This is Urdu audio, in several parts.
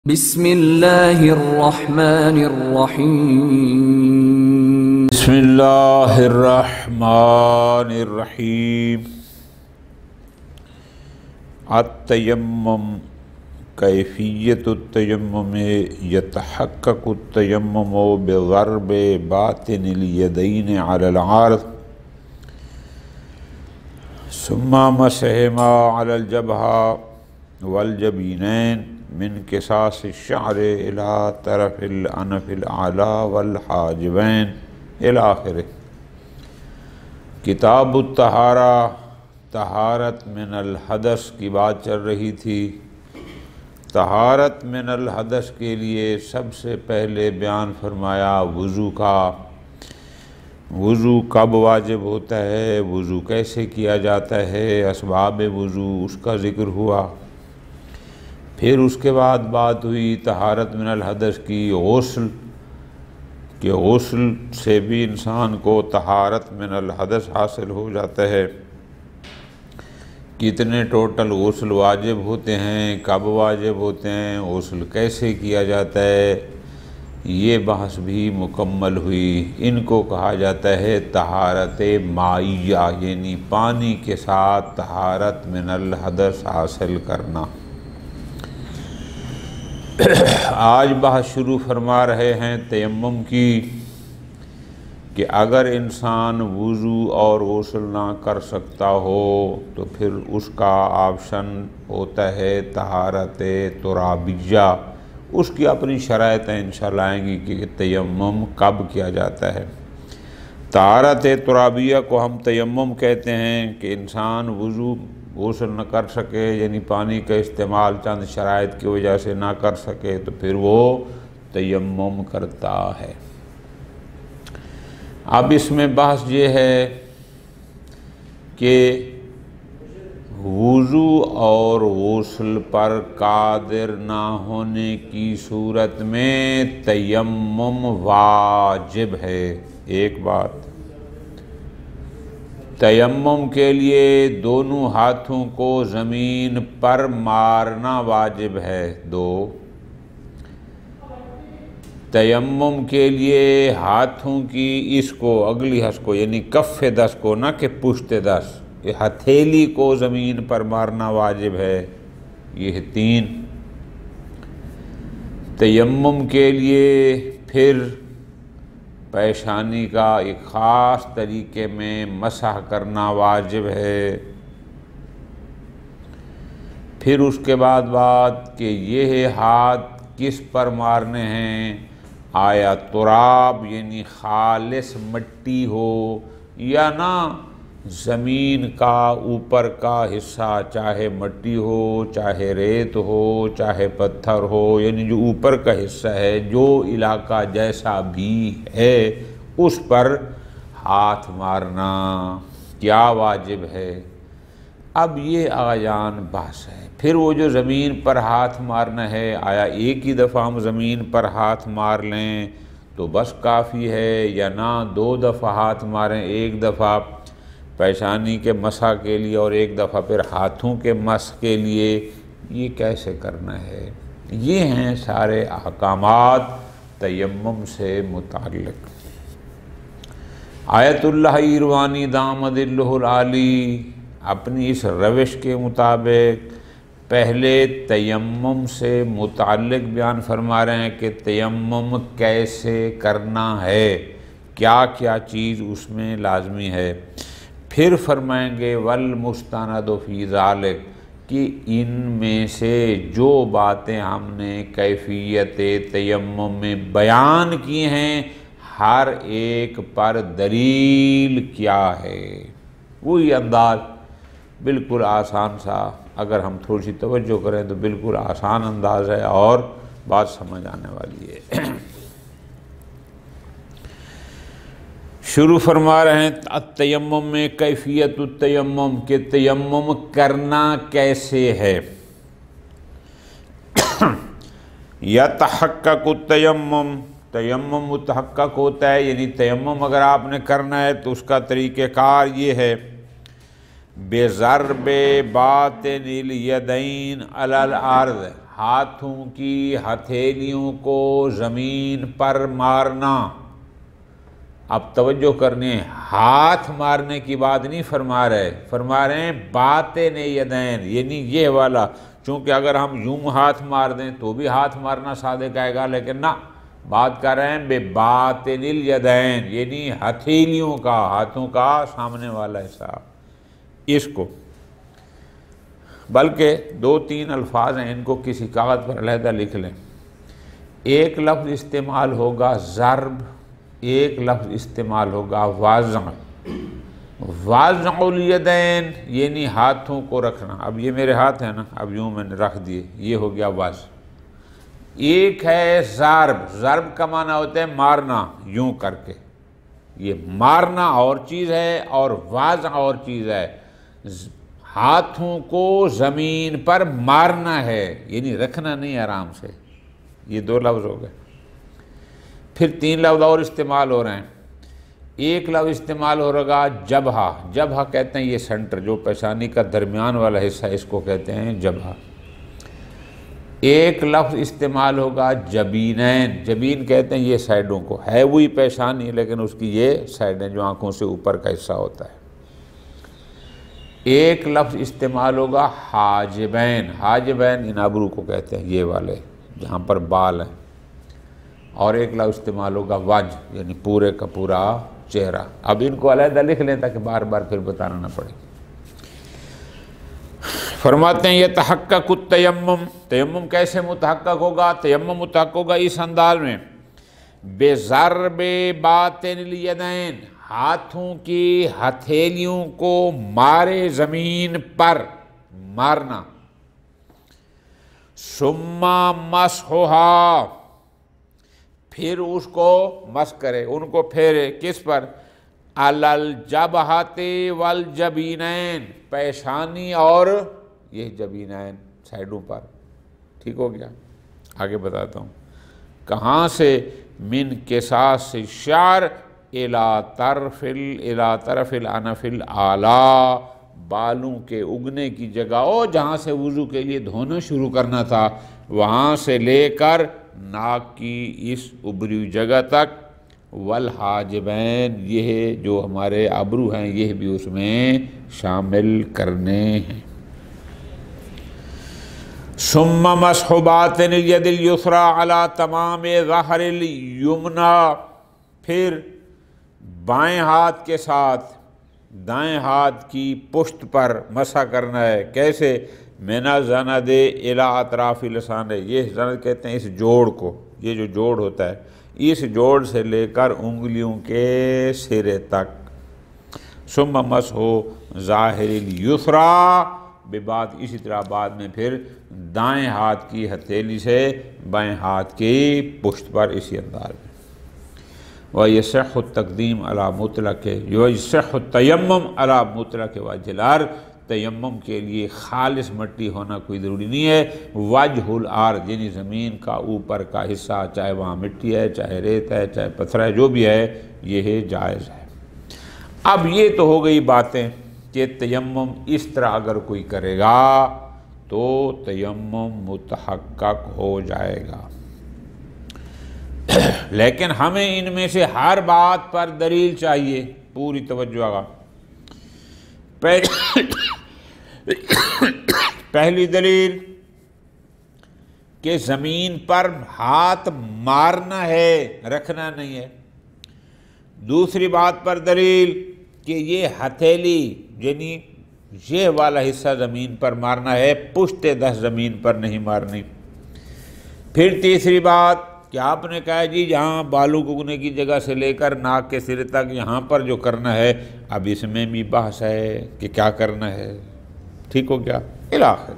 بسم اللہ الرحمن الرحیم بسم اللہ الرحمن الرحیم التیمم کیفیت التیمم یتحقق التیمم بضرب باطن الیدین علی العارض ثم مسح ما علی الجبهہ والجبینین من قصاص الشعر الى طرف الانف الاعلی والحاجبین الى آخر۔ کتاب الطہارہ، طہارت من الحدث کی بات چل رہی تھی۔ طہارت من الحدث کے لیے سب سے پہلے بیان فرمایا وضو کا۔ وضو کب واجب ہوتا ہے، وضو کیسے کیا جاتا ہے، اسباب وضو اس کا ذکر ہوا۔ پھر اس کے بعد بات ہوئی طہارت من الحدث کی، غسل کہ غسل سے بھی انسان کو طہارت من الحدث حاصل ہو جاتا ہے۔ کتنے ٹوٹل غسل واجب ہوتے ہیں، کب واجب ہوتے ہیں، غسل کیسے کیا جاتا ہے، یہ بحث بھی مکمل ہوئی۔ ان کو کہا جاتا ہے طہارت مائیہ، یعنی پانی کے ساتھ طہارت من الحدث حاصل کرنا۔ آج بحث شروع فرما رہے ہیں تیمم کی، کہ اگر انسان وضو اور غسل نہ کر سکتا ہو تو پھر اس کا آپشن ہوتا ہے طہارت ترابیہ۔ اس کی اپنی شرائطیں انشاءاللہ آئیں گی کہ تیمم کب کیا جاتا ہے۔ طہارت ترابیہ کو ہم تیمم کہتے ہیں کہ انسان وضو غسل نہ کر سکے، یعنی پانی کا استعمال چند شرائط کی وجہ سے نہ کر سکے تو پھر وہ تیمم کرتا ہے۔ اب اس میں بحث یہ ہے کہ وضو اور غسل پر قادر نہ ہونے کی صورت میں تیمم واجب ہے۔ ایک بات، تیمم کے لیے دونوں ہاتھوں کو زمین پر مارنا واجب ہے۔ دو، تیمم کے لیے ہاتھوں کی اس کو اگلی حص کو یعنی کف دست کو، نہ کہ پشت دست، یہ ہتھیلی کو زمین پر مارنا واجب ہے۔ یہ تین۔ تیمم کے لیے پھر پیشانی کا ایک خاص طریقے میں مسح کرنا واجب ہے۔ پھر اس کے بعد بات کہ یہ ہاتھ کس پر مارنے ہیں، آیا تراب یعنی خالص مٹی ہو، یا نہ زمین کا اوپر کا حصہ، چاہے مٹی ہو، چاہے ریت ہو، چاہے پتھر ہو، یعنی جو اوپر کا حصہ ہے، جو علاقہ جیسا بھی ہے اس پر ہاتھ مارنا کیا واجب ہے۔ اب یہ آیان بحث ہے۔ پھر وہ جو زمین پر ہاتھ مارنا ہے، آیا ایک ہی دفعہ ہم زمین پر ہاتھ مار لیں تو بس کافی ہے، یا نہ دو دفعہ ہاتھ ماریں، ایک دفعہ پیشانی کے مسح کے لیے اور ایک دفعہ پھر ہاتھوں کے مسح کے لیے، یہ کیسے کرنا ہے۔ یہ ہیں سارے احکامات تیمم سے متعلق۔ آیت اللہ ایروانی دامد اللہ العالی اپنی اس روش کے مطابق پہلے تیمم سے متعلق بیان فرما رہے ہیں کہ تیمم کیسے کرنا ہے، کیا کیا چیز اس میں لازمی ہے۔ پھر فرمائیں گے والمستند فی ذالک، کہ ان میں سے جو باتیں ہم نے کیفیت تیمم میں بیان کی ہیں، ہر ایک پر دلیل کیا ہے۔ وہی انداز بالکل آسان سا، اگر ہم تھوڑی سی توجہ کریں تو بالکل آسان انداز ہے اور بات سمجھ آنے والی ہے۔ شروع فرما رہے ہیں التیمم میں کیفیت التیمم، کہ تیمم کرنا کیسے ہے۔ یتحقق التیمم، تیمم متحقق ہوتا ہے، یعنی تیمم اگر آپ نے کرنا ہے تو اس کا طریقہ کار یہ ہے بضرب باطن الیدین علی الارض، ہاتھوں کی ہتھیلیوں کو زمین پر مارنا۔ اب توجہ کرنے، ہاتھ مارنے کی بات نہیں فرما رہے، فرما رہے ہیں باطن یدین، یعنی یہ والا، چونکہ اگر ہم یوں ہاتھ مار دیں تو بھی ہاتھ مارنا صادق آئے گا، لیکن نہ، بات کر رہے ہیں بے باطن الیدین، یعنی ہتھیلیوں کا، ہاتھوں کا سامنے والا حصہ، اس کو۔ بلکہ 2-3 الفاظ ہیں، ان کو کسی کاغذ پر علیحدہ لکھ لیں۔ ایک لفظ استعمال ہوگا ضرب، ایک لفظ استعمال ہوگا وضع۔ وضع الیدین یعنی ہاتھوں کو رکھنا۔ اب یہ میرے ہاتھ ہیں نا، اب یوں میں نے رکھ دیے، یہ ہو گیا وضع۔ ایک ہے ضرب، ضرب کا معنی ہوتا ہے مارنا، یوں کر کے، یہ مارنا اور چیز ہے اور وضع اور چیز ہے۔ ہاتھوں کو زمین پر مارنا ہے، یعنی رکھنا نہیں آرام سے۔ یہ 2 لفظ ہو گئے۔ پھر 3 لفظ اور استعمال ہو رہے ہیں۔ ایک لفظ استعمال ہو رہا جبہہ، جبہہ کہتے ہیں یہ سینٹر، جو پیشانی کا درمیان والا حصہ، اس کو کہتے ہیں جبہہ۔ ایک لفظ استعمال ہوگا جبینین، جبین کہتے ہیں یہ سائڈوں کو، ہے وہی پیشانی لیکن اس کی یہ سائڈیں جو آنکھوں سے اوپر کا حصہ ہوتا ہے۔ ایک لفظ استعمال ہوگا حاجبین، حاجبین ان ابرو کو کہتے ہیں، یہ والے جہاں پر بال ہیں۔ اور ایک لفظ استعمال ہوگا وجہ، یعنی پورے کا پورا چہرہ۔ اب ان کو علیحدہ لکھ لیں تاکہ بار بار پھر بتانا نہ پڑے۔ فرماتے ہیں یتحقق التیمم، تیمم کیسے متحقق ہوگا؟ تیمم متحقق ہوگا اس انداز میں، بضرب باطن الیدین، ہاتھوں کی ہتھیلیوں کو مارے زمین پر، مارنا۔ ثم مسحھا، پھر اس کو مس کرے، ان کو پھیرے، کس پر؟ علی الجبہۃ والجبینین، پیشانی اور یہ جبینین، سائڈوں پر۔ ٹھیک ہو گیا؟ آگے بتاتا ہوں کہاں سے، من قصاص الشعر الی طرف الانف الاعلی، بالوں کے اگنے کی جگہ، جہاں سے وضو کے لیے دھونا شروع کرنا تھا، وہاں سے لے کر ناک کی اس ابری جگہ تک، والحاجبین، یہ جو ہمارے ابرو ہیں یہ بھی اس میں شامل کرنے ہیں۔ ثم مسح باطن الید الیسری علی تمام ظہر الیمنی، پھر بائیں ہاتھ کے ساتھ دائیں ہاتھ کی پشت پر مسح کرنا ہے۔ کیسے؟ من الزند الی اطراف اللسان، یہ زند کہتے ہیں اس جوڑ کو، یہ جو جوڑ ہوتا ہے اس جوڑ سے لے کر انگلیوں کے سرے تک۔ ثم مسح ظاہر الیسری، بعد اسی طرح بعد میں پھر دائیں ہاتھ کی ہتھیلی سے بائیں ہاتھ کی پشت پر، اسی انداز میں۔ وَيَصِحُّ التَّقْدِيمُ عَلَى مُطْلَقِ، وَيَصِحُّ التَّيَمُّمُ عَلَى مُطْلَقِ وَجْهِ الْأَرْضِ، تیمم کے لیے خالص مٹی ہونا کوئی ضروری نہیں ہے۔ وجہ الارض یعنی زمین کا اوپر کا حصہ، چاہے وہاں مٹی ہے، چاہے ریت ہے، چاہے پتھر ہے، جو بھی ہے یہ جائز ہے۔ اب یہ تو ہو گئی باتیں کہ تیمم اس طرح اگر کوئی کرے گا تو تیمم متحقق ہو جائے گا، لیکن ہمیں ان میں سے ہر بات پر دلیل چاہیے، پوری توجہ آگا۔ پہلی دلیل کہ زمین پر ہاتھ مارنا ہے، رکھنا نہیں ہے۔ دوسری بات پر دلیل کہ یہ ہتھیلی یعنی یہ والا حصہ زمین پر مارنا ہے، پشت دست زمین پر نہیں مارنی۔ پھر تیسری بات کہ آپ نے کہا جی یہاں بالوں اگنے کی جگہ سے لے کر ناک کے سرے تک یہاں پر جو کرنا ہے، اب اس میں بھی بحث ہے کہ کیا کرنا ہے۔ ٹھیک ہو گیا؟ الاخر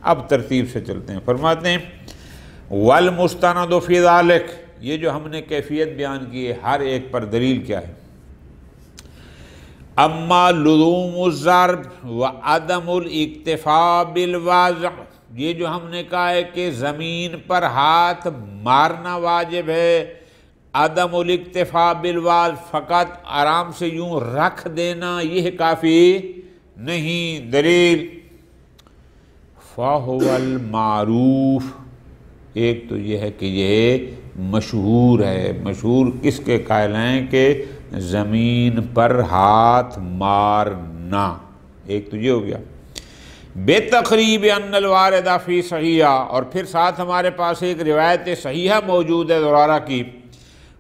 اب ترتیب سے چلتے ہیں۔ فرماتے ہیں والمستند فی ذلک، یہ جو ہم نے کیفیت بیان کی ہے ہر ایک پر دلیل کیا ہے؟ اما لزوم الضرب وعدم الاکتفاء بالوضع، یہ جو ہم نے کہا ہے کہ زمین پر ہاتھ مارنا واجب ہے، عدم الاکتفاء بالوضع، فقط آرام سے یوں رکھ دینا یہ کافی نہیں۔ دلیل فَهُوَ الْمَعْرُوف، ایک تو یہ ہے کہ یہ مشہور ہے۔ مشہور کس کے قائل ہیں؟ کہ زمین پر ہاتھ مارنا، ایک تو یہ ہو گیا۔ بے تقریب ان الواردہ فی صحیحہ، اور پھر ساتھ ہمارے پاس ایک روایت صحیحہ موجود ہے زرارہ کی،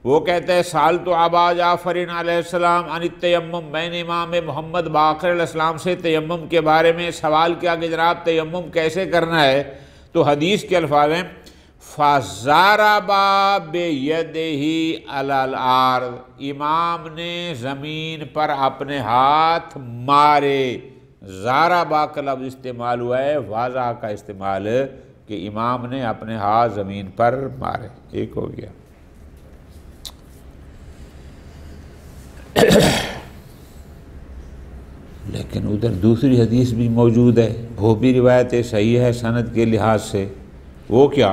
وہ کہتا ہے سألت ابا جعفر علیہ السلام عن التیمم، میں نے امام محمد باقر علیہ السلام سے تیمم کے بارے میں سوال کیا کہ جناب تیمم کیسے کرنا ہے، تو حدیث کے الفاظ ہیں فَضَرَبَ بِيَدِهِ عَلَى الْأَرْضِ، امام نے زمین پر اپنے ہاتھ مارے۔ ضربہ کا لفظ استعمال ہوا ہے، واضح کا استعمال کہ امام نے اپنے ہاتھ زمین پر مارے، ایک ہو گیا۔ لیکن ادھر دوسری حدیث بھی موجود ہے، وہ بھی روایت صحیح ہے سند کے لحاظ سے۔ وہ کیا؟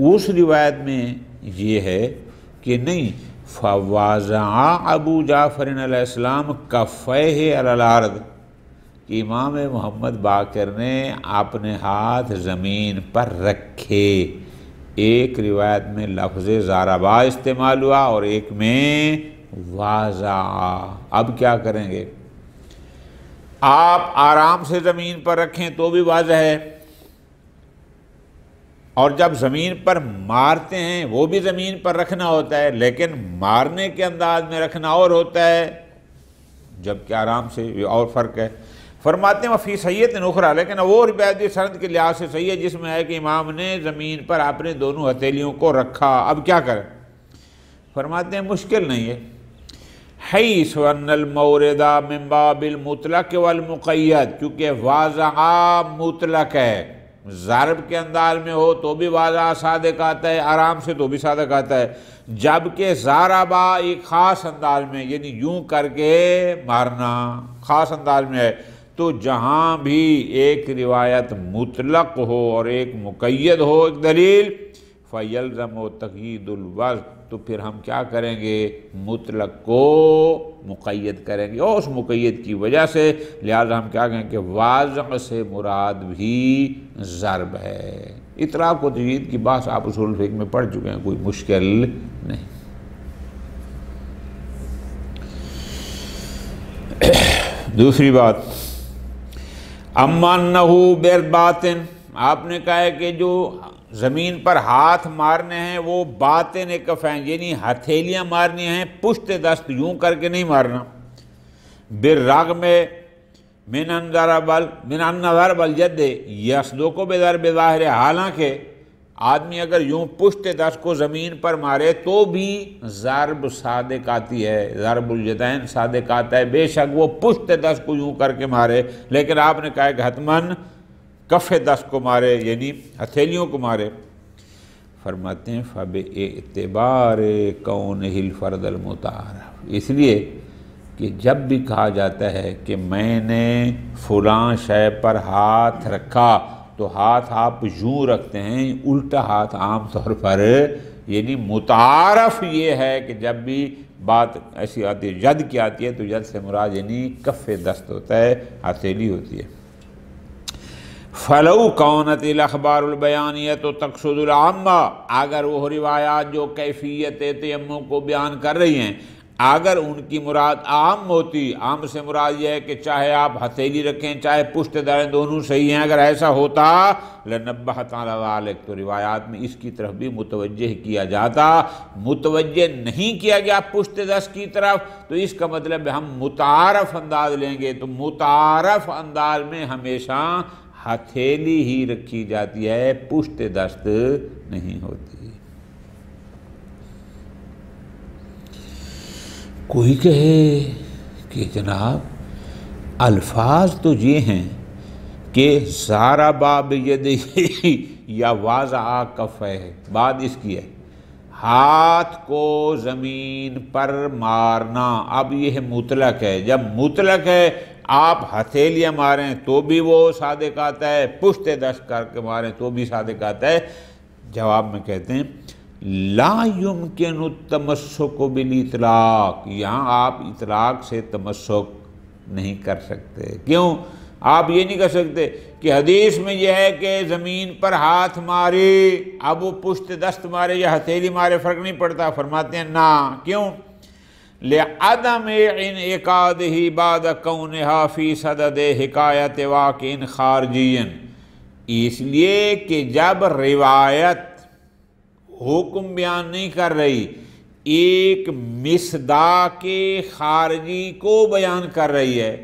اس روایت میں یہ ہے کہ نہیں فَوَضَعَ ابو جعفر علیہ السلام کَفَّیہِ عَلَى الْأَرْضِ، کہ امام محمد باقر نے اپنے ہاتھ زمین پر رکھے۔ ایک روایت میں لفظ ضربہ استعمال ہوا اور ایک میں وَضَعَ۔ اب کیا کریں گے؟ آپ آرام سے زمین پر رکھیں تو بھی واضح ہے، اور جب زمین پر مارتے ہیں وہ بھی زمین پر رکھنا ہوتا ہے، لیکن مارنے کے انداز میں رکھنا اور ہوتا ہے جبکہ آرام سے، یہ اور فرق ہے۔ فرماتے ہیں وفی صحیحۃ اخری، لیکن وہ روایت بھی سند کے لحاظ سے صحیح ہے جس میں ہے کہ امام نے زمین پر اپنے دونوں ہتھیلیوں کو رکھا۔ اب کیا کریں؟ فرماتے ہیں مشکل نہیں ہے، حیث ان المورد من باب المطلق والمقید، کیونکہ واضح مطلق ہے، ضرب کے انداز میں ہو تو بھی واضح صادق آتا ہے، آرام سے تو بھی صادق آتا ہے، جبکہ ضربہ ایک خاص انداز میں، یعنی یوں کر کے مارنا خاص انداز میں ہے۔ تو جہاں بھی ایک روایت مطلق ہو اور ایک مقید ہو ایک دلیل، فَيَلْزَمُ تَقْيِيدُ الْوَضْعِ، تو پھر ہم کیا کریں گے؟ مطلق کو مقید کریں گے، اور اس مقید کی وجہ سے لہذا ہم کیا کہیں کہ واضح سے مراد بھی ضرب ہے۔ اطلاق و تقیید کی بات آپ اصول فقہ میں پڑھ چکے ہیں، کوئی مشکل نہیں۔ دوسری بات، اما انہ بالباطن، آپ نے کہا ہے کہ جو زمین پر ہاتھ مارنے ہیں وہ باطن کفین، یعنی ہتھیلیاں مارنی ہیں، پشت دست یوں کر کے نہیں مارنا۔ بالرغم من ان ضرب الید یصدق بضرب ظاہر، حالانکہ آدمی اگر یوں پشت دست کو زمین پر مارے تو بھی ضرب صادق آتی ہے، ضرب الیدین صادق آتا ہے، بے شک وہ پشت دست کو یوں کر کے مارے، لیکن آپ نے کہا کہ حتماً کف دست کو مارے، یعنی ہتھیلیوں کو مارے۔ فرماتے ہیں فَبِاعْتِبَارِ كَوْنِهِ الْفَرْدَ الْمُتَعَارَفِ، اس لیے کہ جب بھی کہا جاتا ہے کہ میں نے فلاں شے پر ہاتھ رکھا، تو ہاتھ آپ یوں رکھتے ہیں، الٹا ہاتھ عام طور پر، یعنی متعارف یہ ہے کہ جب بھی بات ایسی آتی ہے ید کی آتی ہے تو ید سے مراد یعنی کف دست ہوتا ہے، ہتھیلی ہوتی ہے۔ فَلَوْ كَانَتِ الْأَخْبَارُ الْبَيَانِيَةُ تَقْصُدُ الْعَامَّةَ، اگر وہ روایات جو کیفیت تیمم کو بیان کر رہی ہیں اگر ان کی مراد عام ہوتی، عام سے مراد یہ ہے کہ چاہے آپ ہتھیلی رکھیں چاہے پشت داریں دونوں صحیح ہیں، اگر ایسا ہوتا لَنَبَّهَتْ عَلَى ذَلِكَ، تو روایات میں اس کی طرف بھی متوجہ کیا جاتا، متوجہ نہیں کیا گیا پشت دست کی طرف، تو اس کا مطلب ہے ہم متعارف انداز لیں گے، تو متعارف انداز میں ہمیشہ ہتھیلی ہی رکھی جاتی ہے، پشت دست نہیں ہوتی۔ کوئی کہے کہ جناب الفاظ تو یہ ہیں کہ ضرب بیدہ یا وضع کفیہ، بات اس کی ہے ہاتھ کو زمین پر مارنا، اب یہ مطلق ہے، جب مطلق ہے آپ ہتھیلیاں ماریں تو بھی وہ صادق آتا ہے، پشت دست کر کے ماریں تو بھی صادق آتا ہے۔ جواب میں کہتے ہیں لا یمکن التمسک بالاطلاق، یہاں آپ اطلاق سے تمسک نہیں کر سکتے، کیوں؟ آپ یہ نہیں کہہ سکتے کہ حدیث میں یہ ہے کہ زمین پر ہاتھ مارے اب وہ پشت دست مارے یا ہتھیلی مارے فرق نہیں پڑتا. فرماتے ہیں نا. کیوں؟ لِعَدَمِ انعقادہ بعد کونہا فی صدد حکایت واقع خارجی، اس لیے کہ جب روایت حکم بیان نہیں کر رہی، ایک مصداق خارجی کو بیان کر رہی ہے،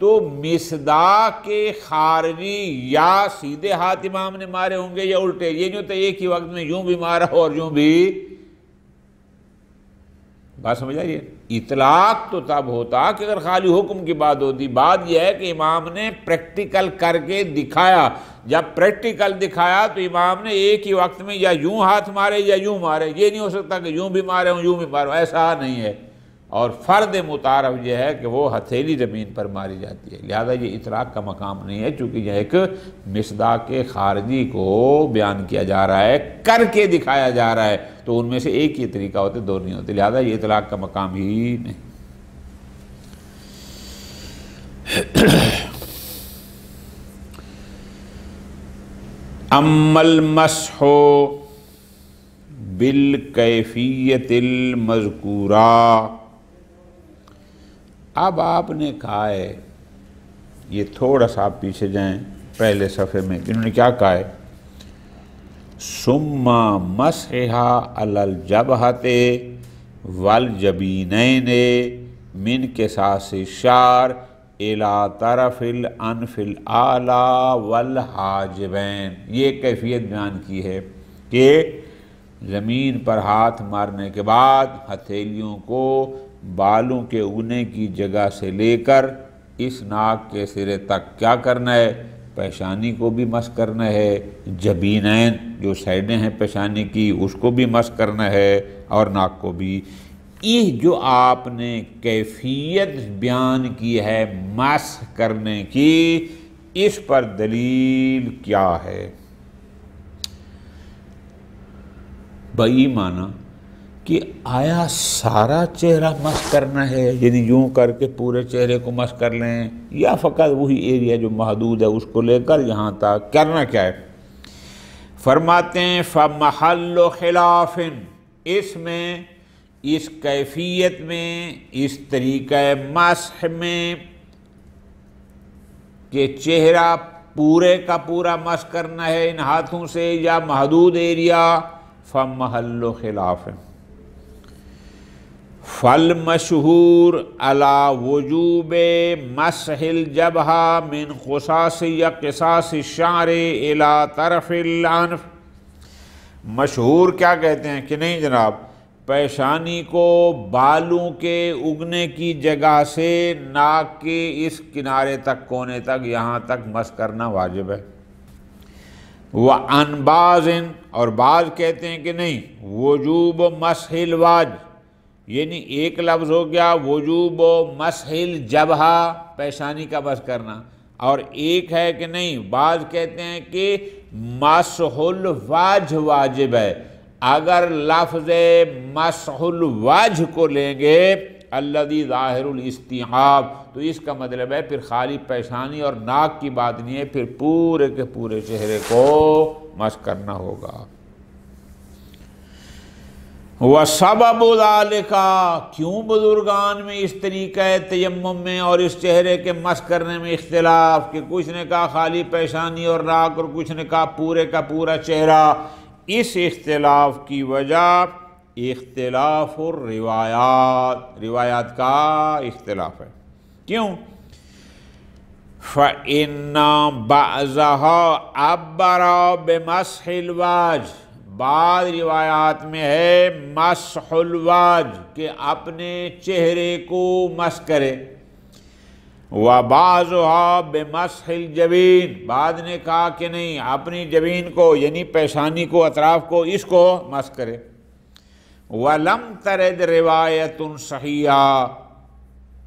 تو مصداق خارجی یا سیدھے ہاتھ امام نے مارے ہوں گے یا الٹے. یہ نہیں ہوتا ایک ہی وقت میں یوں بھی مارا اور یوں بھی. بات سمجھ آئیے؟ اطلاق تو تب ہوتا کہ اگر خالی حکم کی بات ہوتی. بات یہ ہے کہ امام نے پریکٹیکل کر کے دکھایا. جب پریکٹیکل دکھایا تو امام نے ایک ہی وقت میں یا یوں ہاتھ مارے یا یوں مارے. یہ نہیں ہو سکتا کہ یوں بھی مارے ہوں یوں بھی مارے ہوں، ایسا نہیں ہے. اور فرد متعارف یہ ہے کہ وہ ہتھیلی زمین پر ماری جاتی ہے. لہذا یہ اطلاق کا مقام نہیں ہے، چونکہ یہ ایک مصداق خارجی کو بیان کیا جا رہا ہے، کر کے دکھایا جا رہا ہے. تو ان میں سے ایک ہی طریقہ ہوتے، دو نہیں ہوتے. لہذا یہ اطلاق کا مقام ہی نہیں. اما المسح بالکیفیت المذکورہ. اب آپ نے کہا ہے، یہ تھوڑا سا آپ پیچھے جائیں پہلے صفحے میں، انہوں نے کیا کہا ہے؟ ثم مسحها علی الجبہۃ والجبینین من قصاص الشعر الی طرف الانف الاعلی والحاجبین. یہ کیفیت بیان کی ہے کہ زمین پر ہاتھ مارنے کے بعد ہتھیلیوں کو بالوں کے اگنے کی جگہ سے لے کر اس ناک کے سرے تک کیا کرنا ہے؟ پیشانی کو بھی مسح کرنا ہے، جبینین جو سائڈیں ہیں پیشانی کی اس کو بھی مسح کرنا ہے، اور ناک کو بھی. یہ جو آپ نے کیفیت بیان کی ہے مسح کرنے کی، اس پر دلیل کیا ہے؟ بئی معنی کہ آیا سارا چہرہ مسح کرنا ہے، یعنی یوں کر کے پورے چہرے کو مسح کر لیں، یا فقط وہی ایریا جو محدود ہے اس کو لے کر یہاں تک کرنا کیا ہے؟ فرماتے ہیں فَمَحَلُّ خِلَافٍ، اس میں، اس کیفیت میں، اس طریقہ مسح میں کہ چہرہ پورے کا پورا مسح کرنا ہے ان ہاتھوں سے یا محدود ایریا، فَمَحَلُّ خِلَافٍ. فالمشہور علی وجوب مسح الجبہہ من قصاص یا قصاص الشعر الی طرف الانف. مشہور کیا کہتے ہیں کہ نہیں جناب، پیشانی کو بالوں کے اگنے کی جگہ سے ناک کے اس کنارے تک، کونے تک، یہاں تک مسح کرنا واجب ہے. وعن بعض، اور بعض کہتے ہیں کہ نہیں، وجوب مسح الوجہ، یعنی ایک لفظ ہو گیا وجوب مسح الجبہہ، پیشانی کا مسح کرنا، اور ایک ہے کہ نہیں، بعض کہتے ہیں کہ مسح الوجہ واجب ہے. اگر لفظ مسح الوجہ کو لیں گے الذی ظاہر الاستیعاب، تو اس کا مطلب ہے پھر خالی پیشانی اور ناک کی بات نہیں ہے، پھر پورے کے پورے چہرے کو مسح کرنا ہوگا. وَسَبَبُ ذَلِكَ، کیوں بزرگان میں اس طریقہ تیمم میں اور اس چہرے کے مسح کرنے میں اختلاف، کہ کچھ نے کہا خالی پیشانی اور ناک اور کچھ نے کہا پورے کا پورا چہرہ؟ اس اختلاف کی وجہ اختلاف الروایات، روایات کا اختلاف ہے. کیوں؟ فَإِنَّ بَعْضَهَا عَبَّرَ بِمَسْحِ الْوَجْهِ، بعض روایات میں ہے مسح الوجہ کہ اپنے چہرے کو مسح کرے. وَبَعْضُهَا بِمَسْحِ الْجَبِينِ، بعض نے کہا کہ نہیں، اپنی جبین کو یعنی پیشانی کو، اطراف کو، اس کو مسح کرے. وَلَمْ تَرِدْ رِوَایَةٌ صَحِیحَةٌ،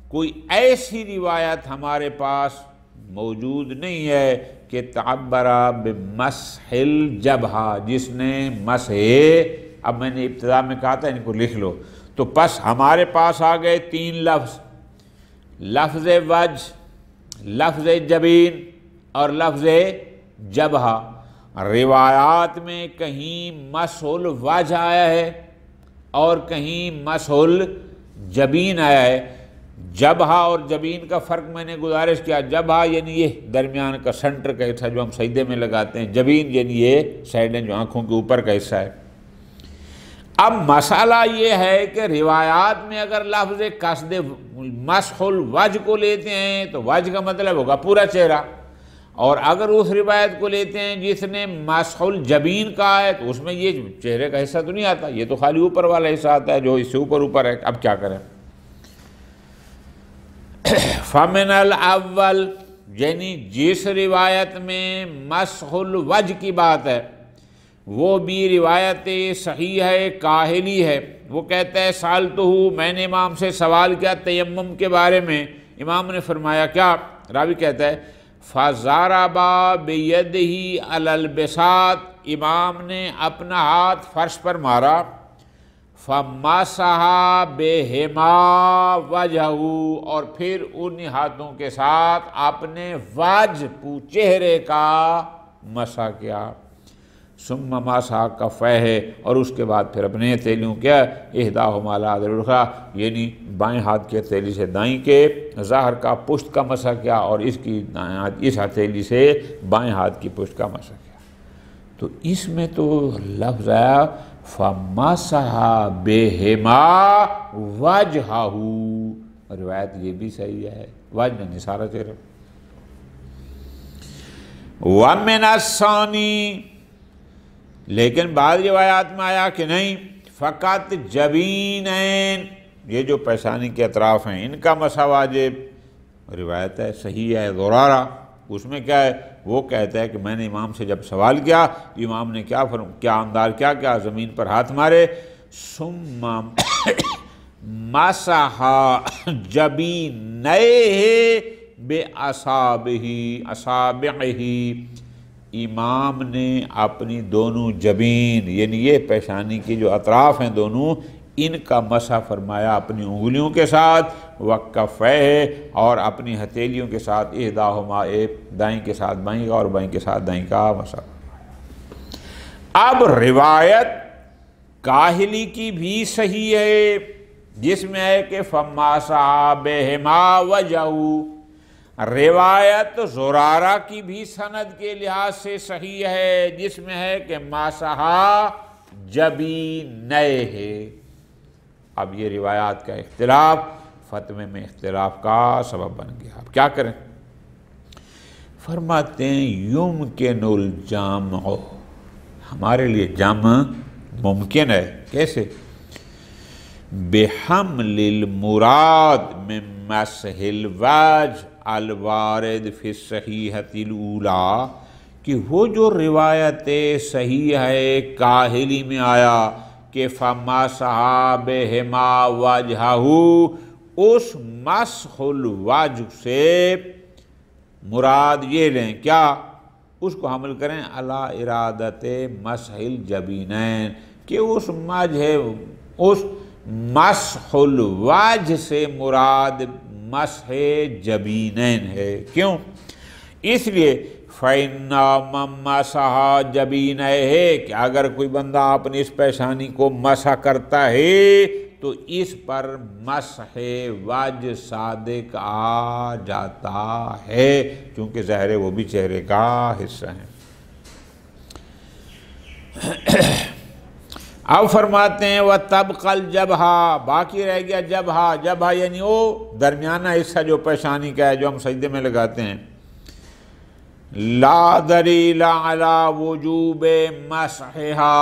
کوئی ایسی روایت ہمارے پاس موجود نہیں ہے کہ تعبر بمسح الجبہہ، جس نے مسح، اب میں نے ابتدا میں کہا تھا ان کو لکھ لو، تو پس ہمارے پاس آ گئے تین لفظ، لفظ وجہ، لفظ جبین اور لفظ جبہہ، روایات میں کہیں مسح الوجہ آیا ہے اور کہیں مسح الجبین آیا ہے۔ جبہہ اور جبین کا فرق میں نے گزارش کیا، جبہہ یعنی یہ درمیان کا سنٹر کا حصہ جو ہم سجدے میں لگاتے ہیں، جبین یعنی یہ سائڈیں جو آنکھوں کے اوپر کا حصہ ہے۔ اب مسئلہ یہ ہے کہ روایات میں اگر لفظ قصد مسح الوجہ کو لیتے ہیں تو وجہ کا مطلب ہوگا پورا چہرہ، اور اگر اس روایت کو لیتے ہیں جس نے مسح الجبین کہا ہے تو اس میں یہ چہرے کا حصہ تو نہیں آتا، یہ تو خالی اوپر والا حصہ آتا ہے جو اس سے اوپر ہے۔ اب کیا کریں؟ فَمِنَ الْأَوَّلِ یعنی جس روایت میں مسح الوجہ کی بات ہے وہ بھی روایت صحیح ہے، کاہلی ہے۔ وہ کہتا ہے سالتہ، میں نے امام سے سوال کیا تیمم کے بارے میں، امام نے فرمایا کیا؟ راوی کہتا ہے فَضَرَبَ بِيَدِهِ عَلَى الْبِسَاطِ، امام نے اپنا ہاتھ فرش پر مارا، فَمَسَحَ بِهِمَا وَجْهَهُ، اور پھر ان ہاتھوں کے ساتھ اپنے وجہ چہرے کا مسح کیا، ثم مسح کفیہ، اور اس کے بعد پھر اپنے ہتھیلیوں کیا احداہما علی الاخری، یعنی بائیں ہاتھ کی ہتھیلی سے دائیں کے ظاہر کا پشت کا مسح کیا، اور اس ہتھیلی سے بائیں ہاتھ کی پشت کا مسح کیا۔ تو اس میں تو لفظ آیا فَمَسَحَ بِهِمَا وَجْهَهُ، روایت یہ بھی صحیح ہے، وجہ نہیں سارا چہرہ۔ وَمِنَ الثَّانِي، لیکن بعض روایات میں آیا کہ نہیں فقط جبینین، یہ جو پیشانی کے اطراف ہیں ان کا مسح واجب، روایت ہے صحیح ہے زرارہ، اس میں کیا ہے؟ وہ کہتا ہے کہ میں نے امام سے جب سوال کیا امام نے کیا انداز کیا زمین پر ہاتھ مارے، ثم مسح جبینیہ بِأَصَابِعِهِ، امام نے اپنی دونوں جبین یعنی یہ پیشانی کی جو اطراف ہیں دونوں ان کا مسح فرمایا اپنی انگلیوں کے ساتھ، وَکَفَیہ، اور اپنی ہتھیلیوں کے ساتھ، احداہما، ایک دائیں کے ساتھ بائیں کا اور بائیں کے ساتھ دائیں کا مسح۔ اب روایت کاہلی کی بھی صحیح ہے جس میں ہے کہ فَمَسَحَ بِهِمَا وَجْهَهُ، روایت زرارہ کی بھی سند کے لحاظ سے صحیح ہے جس میں ہے کہ مسح جبینیہ۔ اب یہ روایات کا اختلاف فتوے میں اختلاف کا سبب بن گیا، اب کیا کریں؟ فرماتے ہیں یمکن الجمع، ہمارے لیے جمع ممکن ہے، کیسے؟ بحمل المراد من مسح الوجہ الوارد فی الصحیحۃ الاولی، کہ وہ جو روایت صحیح ہے کاہلی میں آیا کہ فَمَسَحَ بِهِمَا وَجْهَهُ، اس مسح الوجہ سے مراد یہ لیں کیا؟ اس کو حمل کریں علی ارادت مسح الجبینین، کہ اس مسح الوجہ سے مراد مسح جبینین ہے۔ کیوں؟ اس لیے فَإِنَّ مَن مَسَحَ جَبِينَيْهِ، کہ اگر کوئی بندہ اپنی اس پیشانی کو مسح کرتا ہے تو اس پر مسح وجہ صادق آ جاتا ہے، کیونکہ ظاہر ہے وہ بھی چہرے کا حصہ ہیں۔ اب فرماتے ہیں وَتَبْقَ الْجَبْهَ، باقی رہ گیا جبہہ، جبہہ یعنی وہ درمیانہ حصہ جو پیشانی کا ہے جو ہم سجدے میں لگاتے ہیں۔ لا دلیل علی وجوب مسحها،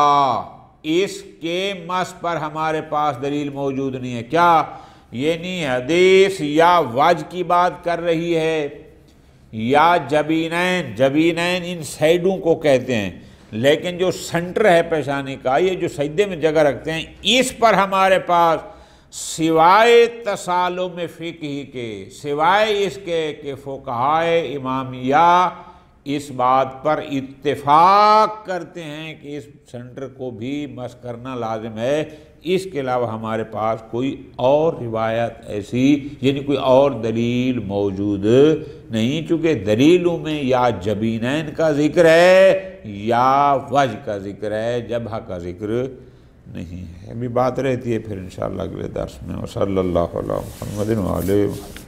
اس کے مسح پر ہمارے پاس دلیل موجود نہیں ہے۔ کیا؟ یعنی حدیث یا وجہ کی بات کر رہی ہے یا جبینین، جبینین ان سائڈوں کو کہتے ہیں، لیکن جو سنٹر ہے پیشانی کا، یہ جو سجدے میں جگہ رکھتے ہیں، اس پر ہمارے پاس سوائے تسالم فقہی کے، سوائے اس کے کہ فقہائے امامیہ اس بات پر اتفاق کرتے ہیں کہ اس سینٹر کو بھی مس کرنا لازم ہے، اس کے علاوہ ہمارے پاس کوئی اور روایت ایسی یعنی کوئی اور دلیل موجود نہیں، چونکہ دلیلوں میں یا جبینین کا ذکر ہے یا وجہ کا ذکر ہے، جبہہ کا ذکر نہیں ہے۔ ابھی بات رہتی ہے پھر انشاءاللہ اگلے درس میں۔ وصلی اللہ علی محمد وعلیہ وسلم۔